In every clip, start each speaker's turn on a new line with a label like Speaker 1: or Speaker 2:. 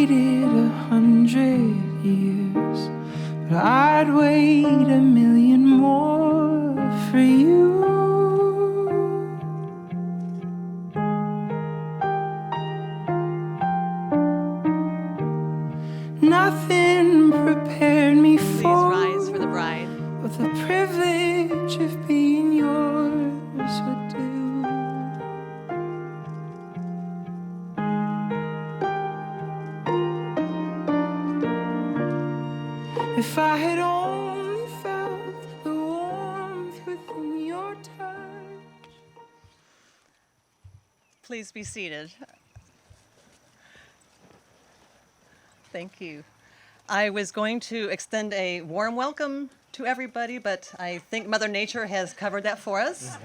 Speaker 1: waited 100 years, but I'd wait 1,000,000 more for you. Nothing prepared me
Speaker 2: Please rise for the bride.
Speaker 1: what the privilege of being yours would do. If I had only felt the warmth within your touch.
Speaker 2: Please be seated. Thank you. I was going to extend a warm welcome to everybody, but I think Mother Nature has covered that for us.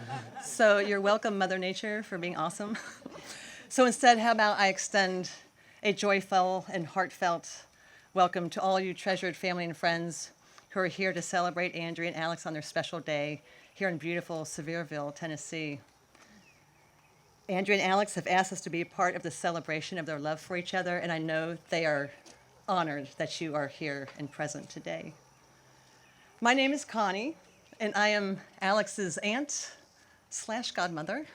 Speaker 2: So you're welcome, Mother Nature, for being awesome. So instead, how about I extend a joyful and heartfelt welcome to all you treasured family and friends who are here to celebrate Andrea and Alex on their special day here in beautiful Sevierville, Tennessee. Andrea and Alex have asked us to be a part of the celebration of their love for each other, and I know they are honored that you are here and present today. My name is Connie, and I am Alex's aunt/godmother.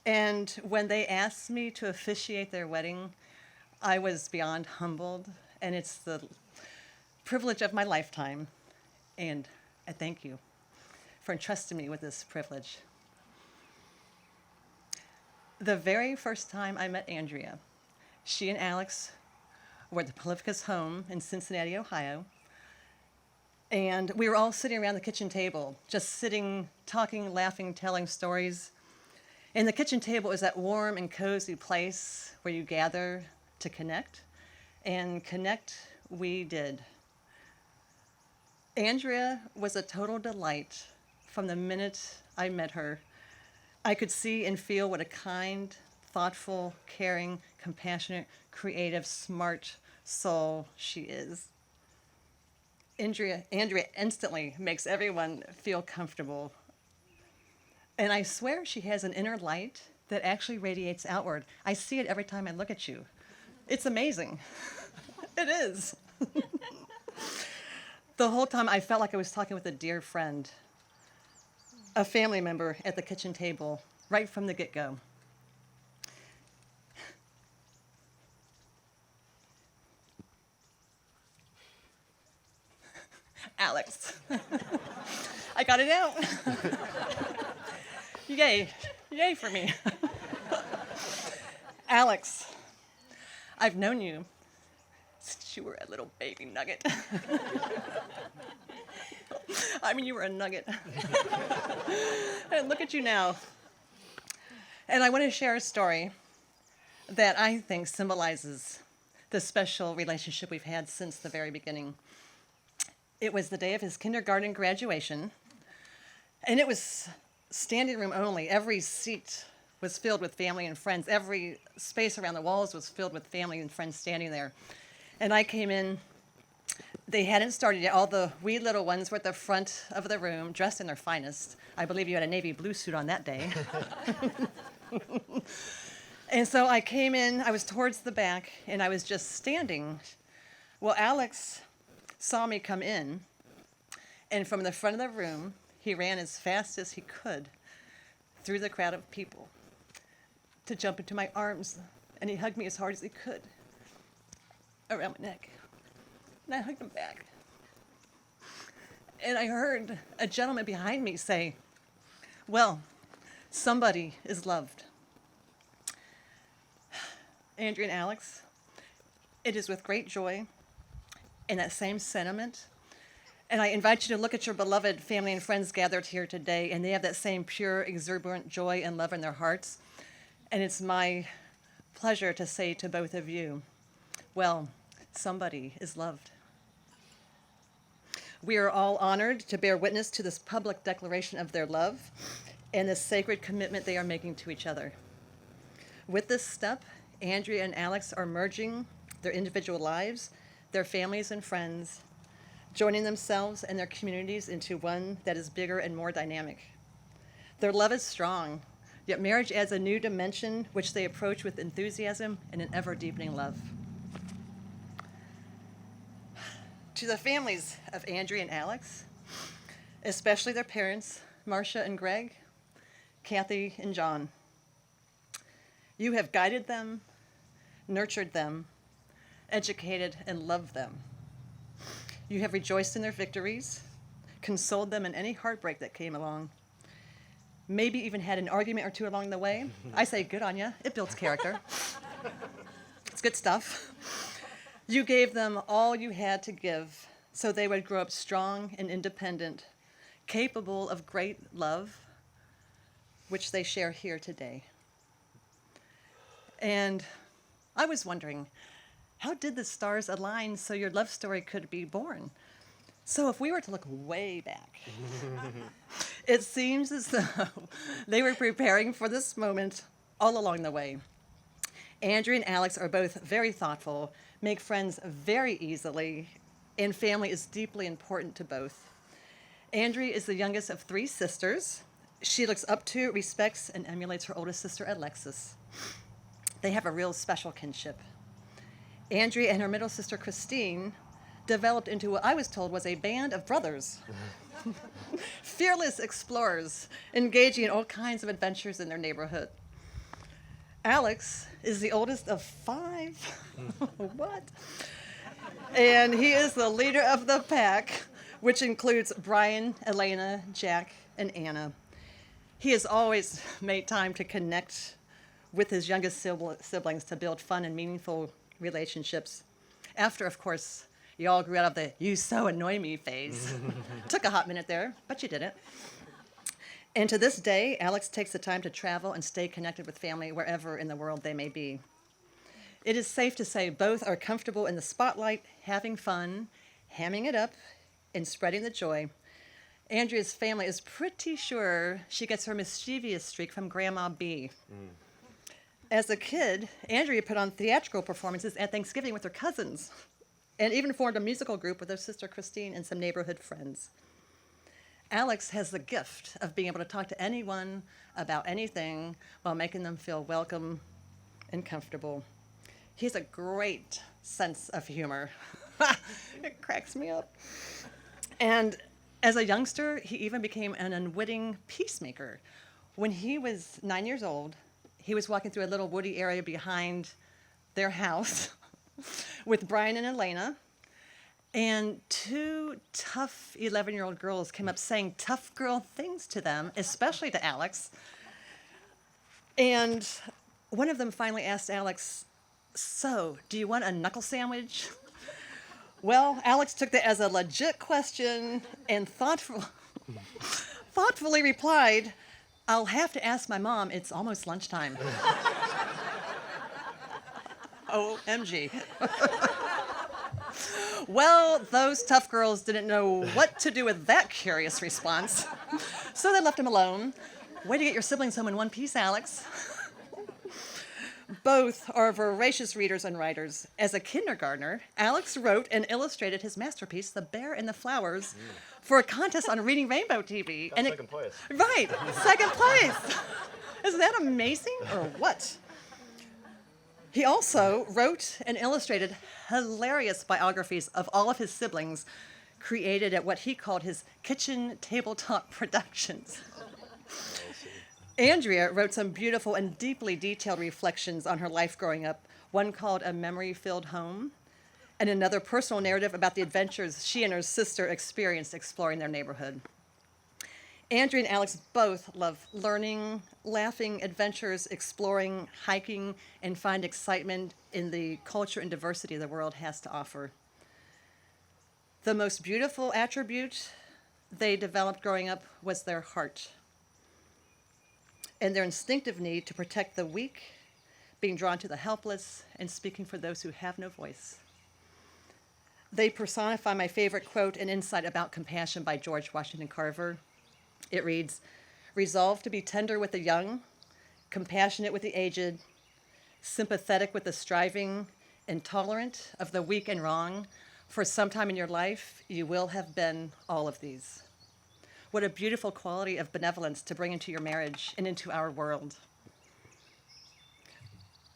Speaker 2: And when they asked me to officiate their wedding, I was beyond humbled, and it's the privilege of my lifetime. And I thank you for entrusting me with this privilege. The very first time I met Andrea, she and Alex were at the Polificus home in Cincinnati, Ohio. And we were all sitting around the kitchen table, just sitting, talking, laughing, telling stories. And the kitchen table is that warm and cozy place where you gather to connect. And connect we did. Andrea was a total delight from the minute I met her. I could see and feel what a kind, thoughtful, caring, compassionate, creative, smart soul she is. Andrea instantly makes everyone feel comfortable. And I swear she has an inner light that actually radiates outward. I see it every time I look at you. It's amazing. It is. The whole time I felt like I was talking with a dear friend, a family member at the kitchen table, right from the get-go. Alex. I got it out. Yay. Yay for me. Alex, I've known you since you were a little baby nugget. I mean, you were a nugget. And look at you now. And I want to share a story that I think symbolizes the special relationship we've had since the very beginning. It was the day of his kindergarten graduation, and it was standing room only. Every seat was filled with family and friends. Every space around the walls was filled with family and friends standing there. And I came in. They hadn't started yet. All the wee little ones were at the front of the room, dressed in their finest. I believe you had a navy blue suit on that day. And so I came in. I was towards the back, and I was just standing. Well, Alex saw me come in, and from the front of the room, he ran as fast as he could through the crowd of people to jump into my arms, and he hugged me as hard as he could around my neck. And I hugged him back. And I heard a gentleman behind me say, "Well, somebody is loved." Andrea and Alex, it is with great joy and that same sentiment. And I invite you to look at your beloved family and friends gathered here today, and they have that same pure, exuberant joy and love in their hearts. And it's my pleasure to say to both of you, well, somebody is loved. We are all honored to bear witness to this public declaration of their love and the sacred commitment they are making to each other. With this step, Andrea and Alex are merging their individual lives, their families and friends, joining themselves and their communities into one that is bigger and more dynamic. Their love is strong, Yet marriage adds a new dimension which they approach with enthusiasm and an ever-deepening love. To the families of Andrea and Alex, especially their parents, Marcia and Greg, Kathy and John, you have guided them, nurtured them, educated and loved them. You have rejoiced in their victories, consoled them in any heartbreak that came along, maybe even had an argument or two along the way. I say good on you. It builds character. It's good stuff. You gave them all you had to give so they would grow up strong and independent, capable of great love, which they share here today. And I was wondering, how did the stars align so your love story could be born? So if we were to look way back, it seems as though they were preparing for this moment all along the way. Andrea and Alex are both very thoughtful, make friends very easily, and family is deeply important to both. Andrea is the youngest of 3 sisters. She looks up to, respects, and emulates her oldest sister, Alexis. They have a real special kinship. Andrea and her middle sister, Christine, developed into what I was told was a band of brothers. Fearless explorers, engaging in all kinds of adventures in their neighborhood. Alex is the oldest of 5. What? And he is the leader of the pack, which includes Brian, Elena, Jack, and Anna. He has always made time to connect with his youngest siblings to build fun and meaningful relationships. After, of course, you all grew out of the "you so annoy me" phase. Took a hot minute there, but you did it. And to this day, Alex takes the time to travel and stay connected with family wherever in the world they may be. It is safe to say both are comfortable in the spotlight, having fun, hamming it up, and spreading the joy. Andrea's family is pretty sure she gets her mischievous streak from Grandma B. As a kid, Andrea put on theatrical performances at Thanksgiving with her cousins, and even formed a musical group with her sister Christine and some neighborhood friends. Alex has the gift of being able to talk to anyone about anything while making them feel welcome and comfortable. He has a great sense of humor. It cracks me up. And as a youngster, he even became an unwitting peacemaker. When he was 9 years old, he was walking through a little woody area behind their house with Brian and Elena, and 2 tough 11-year-old girls came up saying tough girl things to them, especially to Alex. And one of them finally asked Alex, "So, do you want a knuckle sandwich?" Well, Alex took that as a legit question and thoughtfully replied, "I'll have to ask my mom. It's almost lunchtime." OMG. Well, those tough girls didn't know what to do with that curious response, so they left him alone. Way to get your siblings home in one piece, Alex. Both are voracious readers and writers. As a kindergartner, Alex wrote and illustrated his masterpiece, The Bear and the Flowers, for a contest on Reading Rainbow TV.
Speaker 3: Got second place.
Speaker 2: Right, second place. Isn't that amazing, or what? He also wrote and illustrated hilarious biographies of all of his siblings, created at what he called his kitchen tabletop productions. Andrea wrote some beautiful and deeply detailed reflections on her life growing up, one called A Memory-Filled Home, and another personal narrative about the adventures she and her sister experienced exploring their neighborhood. Andrea and Alex both love learning, laughing, adventures, exploring, hiking, and find excitement in the culture and diversity the world has to offer. The most beautiful attribute they developed growing up was their heart and their instinctive need to protect the weak, being drawn to the helpless, and speaking for those who have no voice. They personify my favorite quote and insight about compassion by George Washington Carver. It reads, "Resolve to be tender with the young, compassionate with the aged, sympathetic with the striving, and tolerant of the weak and wrong. For some time in your life, you will have been all of these." What a beautiful quality of benevolence to bring into your marriage and into our world.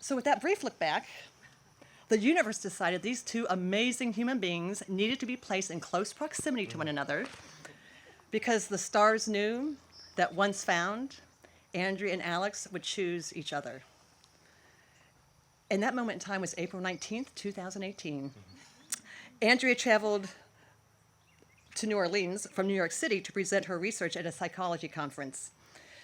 Speaker 2: So with that brief look back, the universe decided these two amazing human beings needed to be placed in close proximity to one another because the stars knew that once found, Andrea and Alex would choose each other. And that moment in time was April 19th, 2018. Andrea traveled to New Orleans from New York City to present her research at a psychology conference.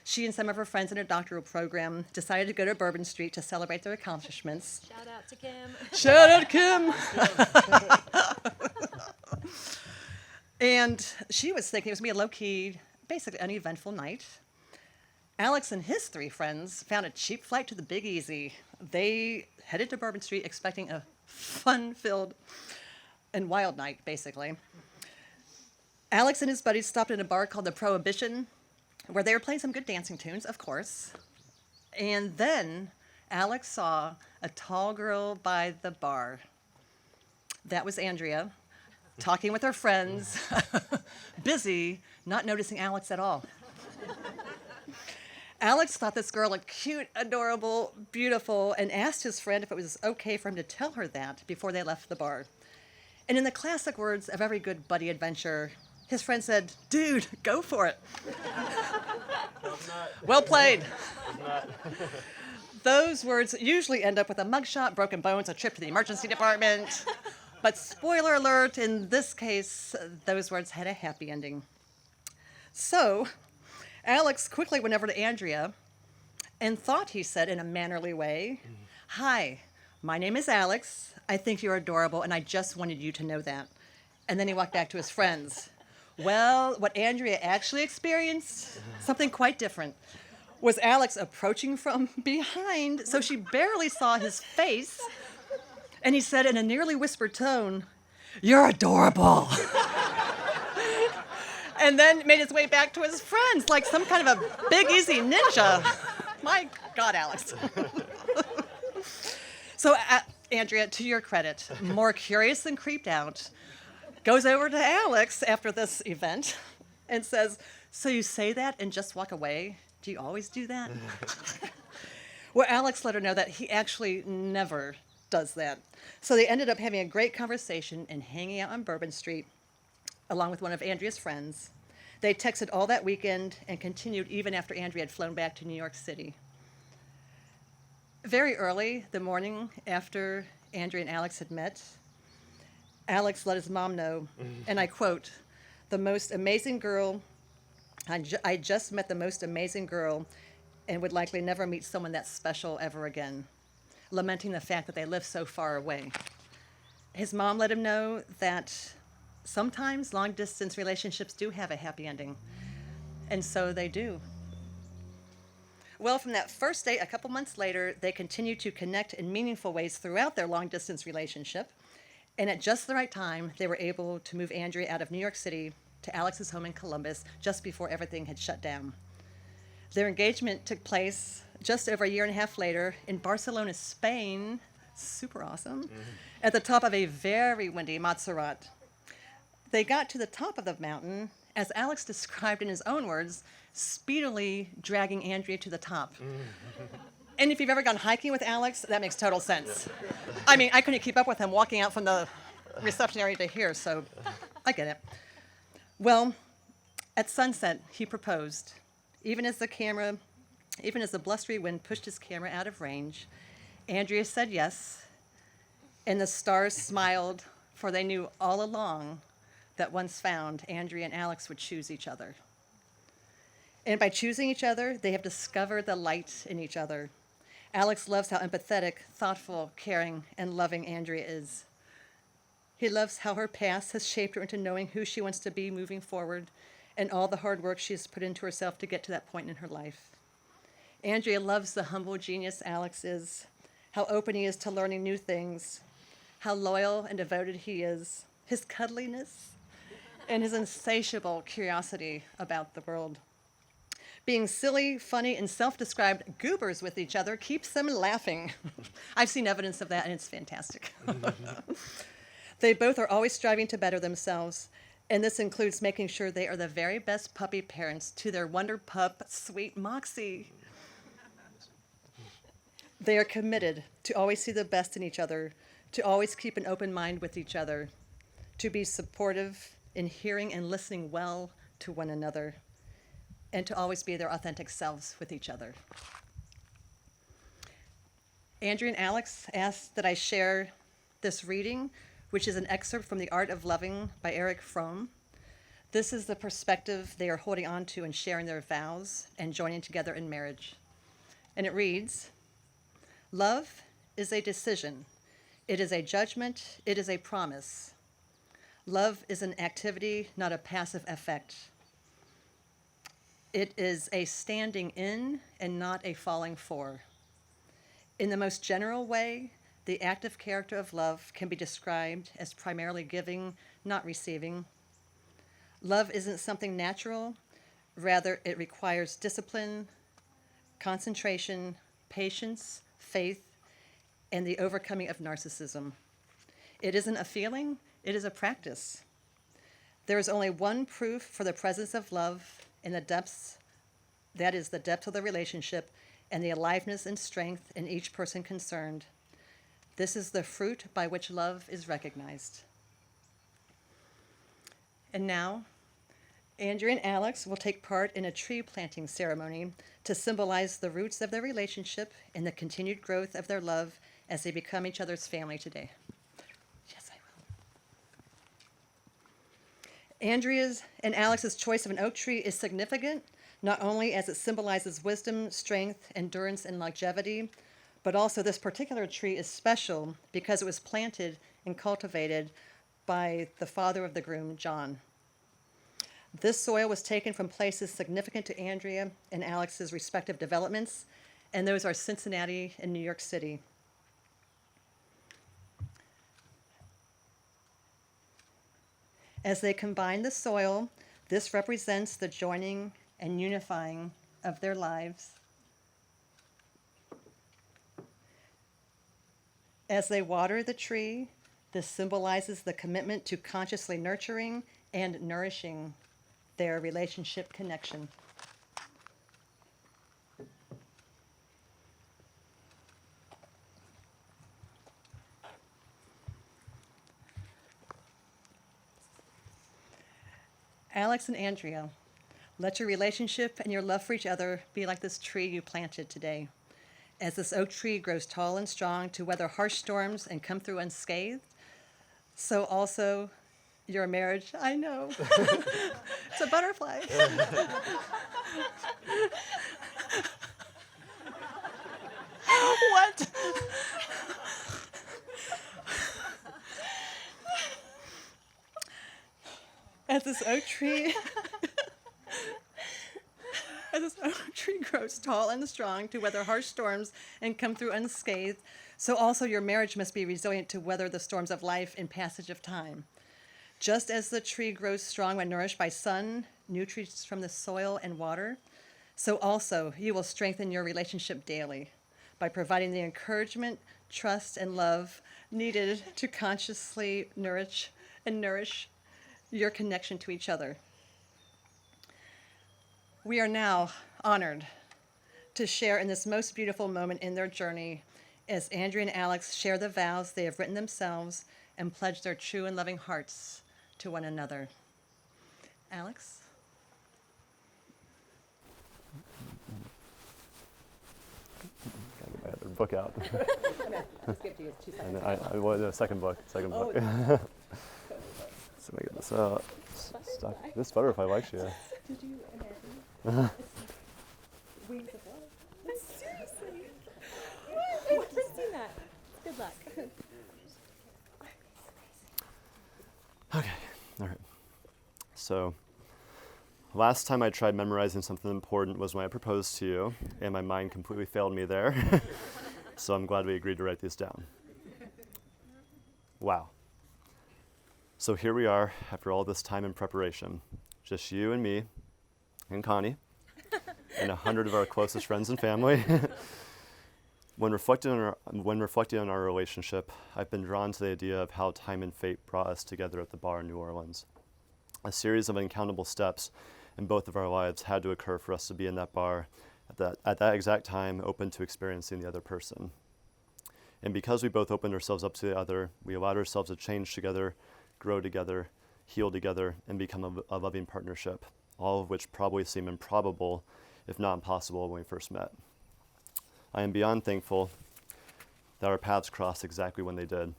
Speaker 2: She and some of her friends in her doctoral program decided to go to Bourbon Street to celebrate their accomplishments.
Speaker 3: Shout out to Kim.
Speaker 2: Shout out, Kim! And she was thinking it was going to be a low-key, basically uneventful night. Alex and his three friends found a cheap flight to the Big Easy. They headed to Bourbon Street expecting a fun-filled and wild night, basically. Alex and his buddies stopped in a bar called the Prohibition, where they were playing some good dancing tunes, of course. And then Alex saw a tall girl by the bar. That was Andrea, talking with her friends, busy, not noticing Alex at all. Alex thought this girl looked cute, adorable, beautiful, and asked his friend if it was okay for him to tell her that before they left the bar. And in the classic words of every good buddy adventure, his friend said, "Dude, go for it." Well played. Those words usually end up with a mugshot, broken bones, a trip to the emergency department. But spoiler alert, in this case, those words had a happy ending. So Alex quickly went over to Andrea and thought he said in a mannerly way, "Hi, my name is Alex. I think you're adorable, and I just wanted you to know that." And then he walked back to his friends. Well, what Andrea actually experienced, something quite different, was Alex approaching from behind, so she barely saw his face. And he said in a nearly whispered tone, "You're adorable." And then made his way back to his friends like some kind of a Big Easy ninja. My God, Alex. So, Andrea, to your credit, more curious than creeped out, goes over to Alex after this event and says, "So you say that and just walk away? Do you always do that?" Well, Alex let her know that he actually never does that. So they ended up having a great conversation and hanging out on Bourbon Street along with one of Andrea's friends. They texted all that weekend and continued even after Andrea had flown back to New York City. Very early the morning after Andrea and Alex had met, Alex let his mom know, and I quote, "The most amazing girl, I just met the most amazing girl and would likely never meet someone that special ever again," lamenting the fact that they live so far away. His mom let him know that sometimes long-distance relationships do have a happy ending, and so they do. Well, from that first date, a couple months later, they continued to connect in meaningful ways throughout their long-distance relationship. And at just the right time, they were able to move Andrea out of New York City to Alex's home in Columbus just before everything had shut down. Their engagement took place just over a year and a half later in Barcelona, Spain, super awesome, at the top of a very windy Montserrat. They got to the top of the mountain, as Alex described in his own words, speedily dragging Andrea to the top. And if you've ever gone hiking with Alex, that makes total sense. I mean, I couldn't keep up with him walking out from the reception area to here, so I get it. Well, at sunset, he proposed. Even as the blustery wind pushed his camera out of range, Andrea said yes, and the stars smiled, for they knew all along that once found, Andrea and Alex would choose each other. And by choosing each other, they have discovered the light in each other. Alex loves how empathetic, thoughtful, caring, and loving Andrea is. He loves how her past has shaped her into knowing who she wants to be moving forward and all the hard work she has put into herself to get to that point in her life. Andrea loves the humble genius Alex is, how open he is to learning new things, how loyal and devoted he is, his cuddliness, and his insatiable curiosity about the world. Being silly, funny, and self-described goobers with each other keeps them laughing. I've seen evidence of that, and it's fantastic. They both are always striving to better themselves. And this includes making sure they are the very best puppy parents to their wonder pup, sweet Moxie. They are committed to always see the best in each other, to always keep an open mind with each other, to be supportive in hearing and listening well to one another, and to always be their authentic selves with each other. Andrea and Alex asked that I share this reading, which is an excerpt from The Art of Loving by Erich Fromm. This is the perspective they are holding on to and sharing their vows and joining together in marriage. And it reads, "Love is a decision. It is a judgment. It is a promise. Love is an activity, not a passive effect. It is a standing in and not a falling for. In the most general way, the active character of love can be described as primarily giving, not receiving. Love isn't something natural. Rather, it requires discipline, concentration, patience, faith, and the overcoming of narcissism. It isn't a feeling, it is a practice. There is only one proof for the presence of love in the depths, that is the depth of the relationship and the aliveness and strength in each person concerned. This is the fruit by which love is recognized." And now, Andrea and Alex will take part in a tree planting ceremony to symbolize the roots of their relationship and the continued growth of their love as they become each other's family today. Yes, I will. Andrea's and Alex's choice of an oak tree is significant, not only as it symbolizes wisdom, strength, endurance, and longevity, but also this particular tree is special because it was planted and cultivated by the father of the groom, John. This soil was taken from places significant to Andrea and Alex's respective developments, and those are Cincinnati and New York City. As they combine the soil, this represents the joining and unifying of their lives. As they water the tree, this symbolizes the commitment to consciously nurturing and nourishing their relationship connection. Alex and Andrea, let your relationship and your love for each other be like this tree you planted today. As this oak tree grows tall and strong to weather harsh storms and come through unscathed, so also your marriage, I know. It's a butterfly. What? As this oak tree grows tall and strong to weather harsh storms and come through unscathed, so also your marriage must be resilient to weather the storms of life in passage of time. Just as the tree grows strong when nourished by sun, nutrients from the soil and water, so also you will strengthen your relationship daily by providing the encouragement, trust, and love needed to consciously nourish your connection to each other. We are now honored to share in this most beautiful moment in their journey as Andrea and Alex share the vows they have written themselves and pledge their true and loving hearts to one another. Alex?
Speaker 3: Gotta get my other book out.
Speaker 2: Just give it to you 2 seconds.
Speaker 3: The second book.
Speaker 2: Oh,
Speaker 3: So let me get this out. Stuck. This butterfly likes you.
Speaker 2: did you imagine? Wings of love.
Speaker 4: Seriously? What? I've never seen that. Good luck.
Speaker 3: Okay, all right. So, last time I tried memorizing something important was when I proposed to you, and my mind completely failed me there. So I'm glad we agreed to write these down. Wow. So here we are after all this time in preparation. Just you and me and Connie and 100 of our closest friends and family. When reflecting on our relationship, I've been drawn to the idea of how time and fate brought us together at the bar in New Orleans. A series of uncountable steps in both of our lives had to occur for us to be in that bar at that exact time, open to experiencing the other person. And because we both opened ourselves up to the other, we allowed ourselves to change together, grow together, heal together, and become a loving partnership, all of which probably seemed improbable, if not impossible, when we first met. I am beyond thankful that our paths crossed exactly when they did,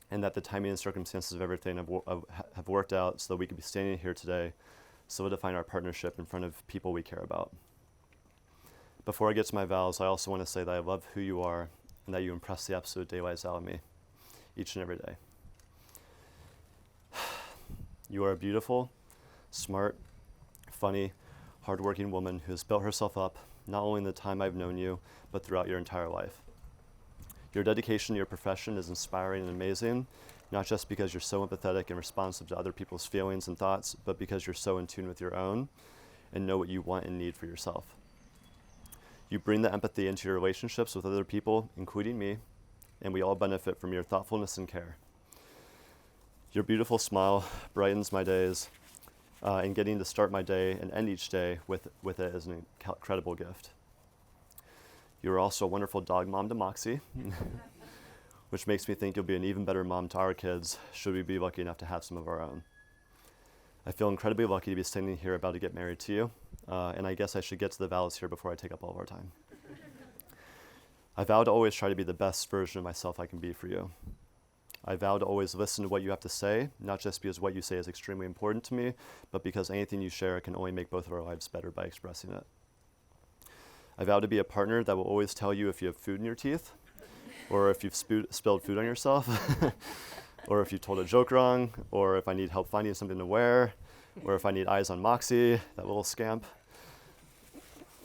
Speaker 3: and that the timing and circumstances of everything have worked out so that we could be standing here today, solidifying our partnership in front of people we care about. Before I get to my vows, I also want to say that I love who you are and that you impress the absolute daylights out of me each and every day. You are a beautiful, smart, funny, hardworking woman who has built herself up not only in the time I've known you, but throughout your entire life. Your dedication to your profession is inspiring and amazing, not just because you're so empathetic and responsive to other people's feelings and thoughts, but because you're so in tune with your own and know what you want and need for yourself. You bring the empathy into your relationships with other people, including me, and we all benefit from your thoughtfulness and care. Your beautiful smile brightens my days, and getting to start my day and end each day with it is an incredible gift. You're also a wonderful dog mom to Moxie, which makes me think you'll be an even better mom to our kids, should we be lucky enough to have some of our own. I feel incredibly lucky to be standing here about to get married to you, and I guess I should get to the vows here before I take up all of our time. I vow to always try to be the best version of myself I can be for you. I vow to always listen to what you have to say, not just because what you say is extremely important to me, but because anything you share can only make both of our lives better by expressing it. I vow to be a partner that will always tell you if you have food in your teeth, or if you've spilled food on yourself, or if you told a joke wrong, or if I need help finding something to wear, or if I need eyes on Moxie, that little scamp,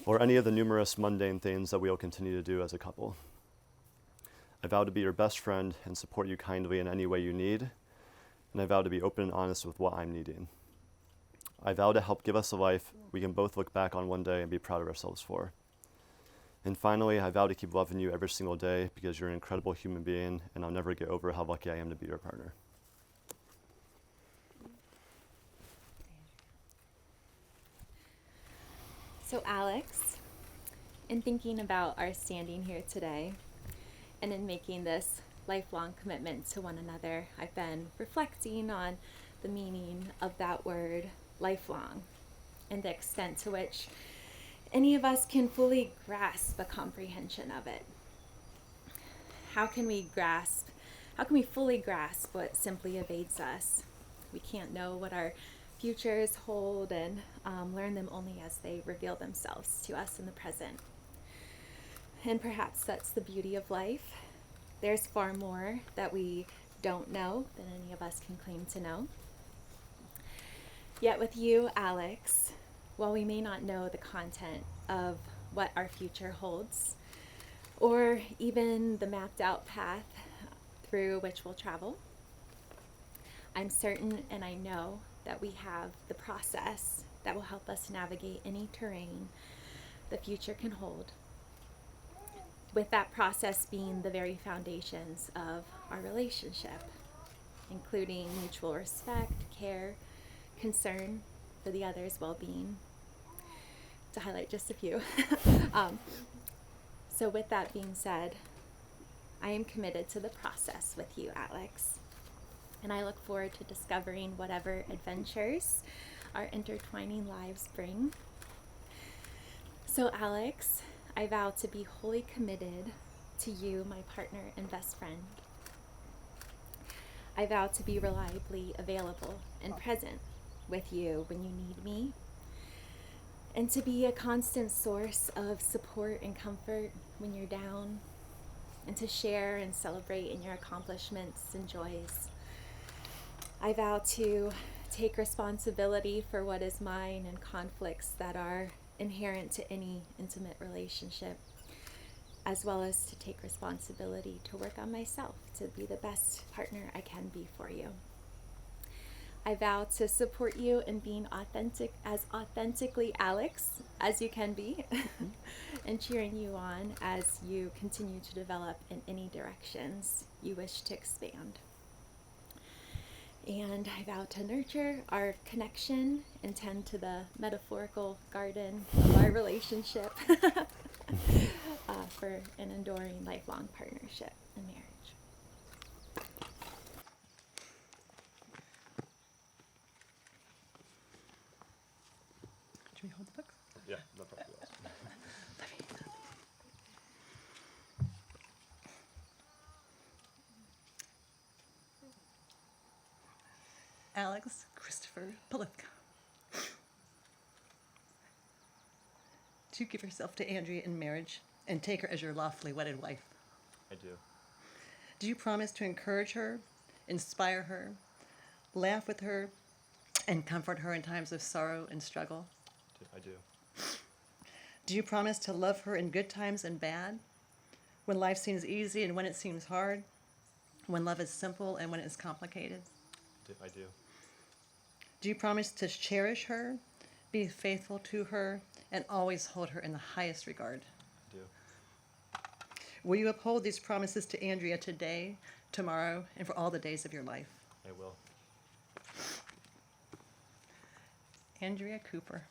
Speaker 3: or any of the numerous mundane things that we'll continue to do as a couple. I vow to be your best friend and support you kindly in any way you need, and I vow to be open and honest with what I'm needing. I vow to help give us a life we can both look back on one day and be proud of ourselves for. And finally, I vow to keep loving you every single day because you're an incredible human being, and I'll never get over how lucky I am to be your partner.
Speaker 4: So Alex, in thinking about our standing here today, and in making this lifelong commitment to one another, I've been reflecting on the meaning of that word lifelong and the extent to which any of us can fully grasp a comprehension of it. How can we fully grasp what simply evades us? We can't know what our futures hold and learn them only as they reveal themselves to us in the present. And perhaps that's the beauty of life. There's far more that we don't know than any of us can claim to know. Yet with you, Alex, while we may not know the content of what our future holds, or even the mapped out path through which we'll travel, I'm certain and I know that we have the process that will help us navigate any terrain the future can hold, with that process being the very foundations of our relationship, including mutual respect, care, concern for the other's well-being, to highlight just a few. So with that being said, I am committed to the process with you, Alex, and I look forward to discovering whatever adventures our intertwining lives bring. So Alex, I vow to be wholly committed to you, my partner and best friend. I vow to be reliably available and present with you when you need me, and to be a constant source of support and comfort when you're down, and to share and celebrate in your accomplishments and joys. I vow to take responsibility for what is mine and conflicts that are inherent to any intimate relationship, as well as to take responsibility to work on myself to be the best partner I can be for you. I vow to support you in being authentically Alex as you can be, and cheering you on as you continue to develop in any directions you wish to expand. And I vow to nurture our connection and tend to the metaphorical garden of our relationship for an enduring lifelong partnership and marriage.
Speaker 2: Should we hold the book?
Speaker 3: Yeah, no problem.
Speaker 2: Alex Christopher Polivka. Do you give yourself to Andrea in marriage and take her as your lawfully wedded wife?
Speaker 3: I do.
Speaker 2: Do you promise to encourage her, inspire her, laugh with her, and comfort her in times of sorrow and struggle?
Speaker 3: I do.
Speaker 2: Do you promise to love her in good times and bad, when life seems easy and when it seems hard, when love is simple and when it is complicated?
Speaker 3: I do.
Speaker 2: Do you promise to cherish her, be faithful to her, and always hold her in the highest regard?
Speaker 3: I do.
Speaker 2: Will you uphold these promises to Andrea today, tomorrow, and for all the days of your life?
Speaker 3: I will.
Speaker 2: Andrea Cooper.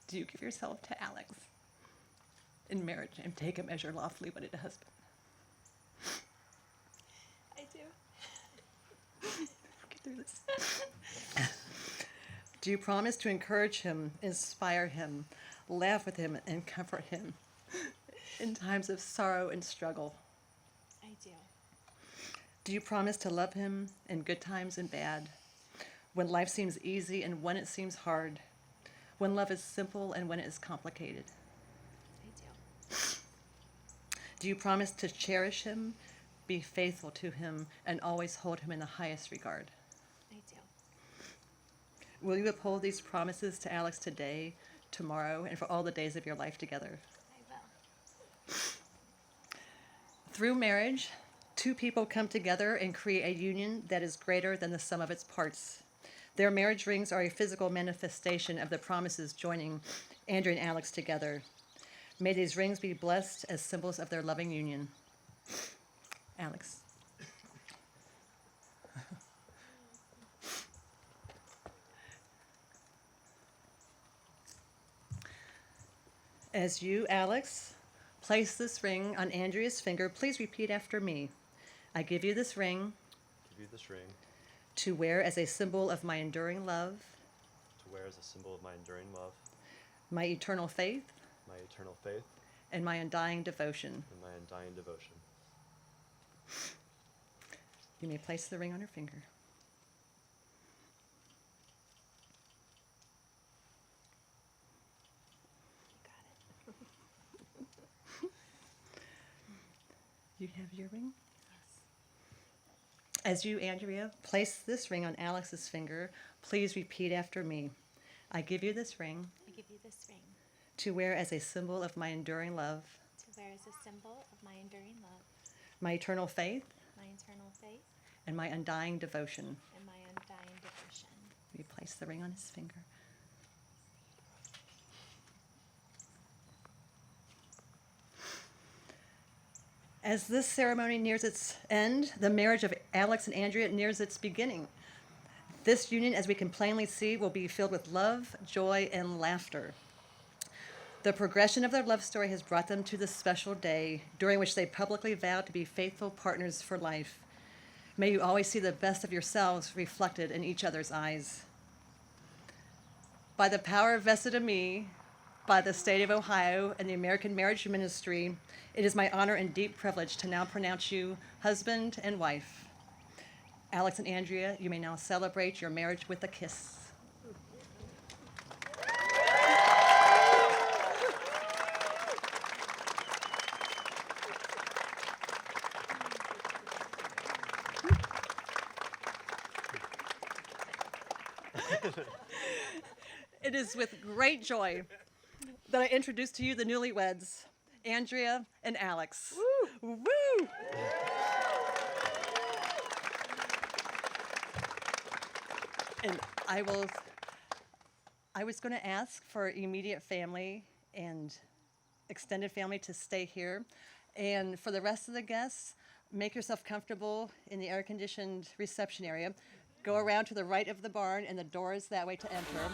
Speaker 2: Do you give yourself to Alex in marriage and take him as your lawfully wedded husband?
Speaker 4: I do.
Speaker 2: Get through this. Do you promise to encourage him, inspire him, laugh with him, and comfort him in times of sorrow and struggle?
Speaker 4: I do.
Speaker 2: Do you promise to love him in good times and bad, when life seems easy and when it seems hard, when love is simple and when it is complicated?
Speaker 4: I do.
Speaker 2: Do you promise to cherish him, be faithful to him, and always hold him in the highest regard?
Speaker 4: I do.
Speaker 2: Will you uphold these promises to Alex today, tomorrow, and for all the days of your life together?
Speaker 4: I will.
Speaker 2: Through marriage, two people come together and create a union that is greater than the sum of its parts. Their marriage rings are a physical manifestation of the promises joining Andrea and Alex together. May these rings be blessed as symbols of their loving union. Alex. As you, Alex, place this ring on Andrea's finger, please repeat after me. I give you this ring
Speaker 3: Give you this ring
Speaker 2: to wear as a symbol of my enduring love,
Speaker 3: to wear as a symbol of my enduring love,
Speaker 2: my eternal faith,
Speaker 3: my eternal faith,
Speaker 2: and my undying devotion.
Speaker 3: and my undying devotion.
Speaker 2: You may place the ring on your finger. You have your ring? As you, Andrea, place this ring on Alex's finger, please repeat after me. I give you this ring
Speaker 4: I give you this ring
Speaker 2: to wear as a symbol of my enduring love,
Speaker 4: to wear as a symbol of my enduring love,
Speaker 2: my eternal faith,
Speaker 4: my eternal faith,
Speaker 2: and my undying devotion.
Speaker 4: and my undying devotion.
Speaker 2: You place the ring on his finger. As this ceremony nears its end, the marriage of Alex and Andrea nears its beginning. This union, as we can plainly see, will be filled with love, joy, and laughter. The progression of their love story has brought them to this special day during which they publicly vowed to be faithful partners for life. May you always see the best of yourselves reflected in each other's eyes. By the power vested in me by the state of Ohio and the American Marriage Ministry, it is my honor and deep privilege to now pronounce you husband and wife. Alex and Andrea, you may now celebrate your marriage with a kiss. It is with great joy that I introduce to you the newlyweds, Andrea and Alex. Woo! Woo! And I was going to ask for immediate family and extended family to stay here. And for the rest of the guests, make yourself comfortable in the air-conditioned reception area. Go around to the right of the barn, and the door is that way to enter.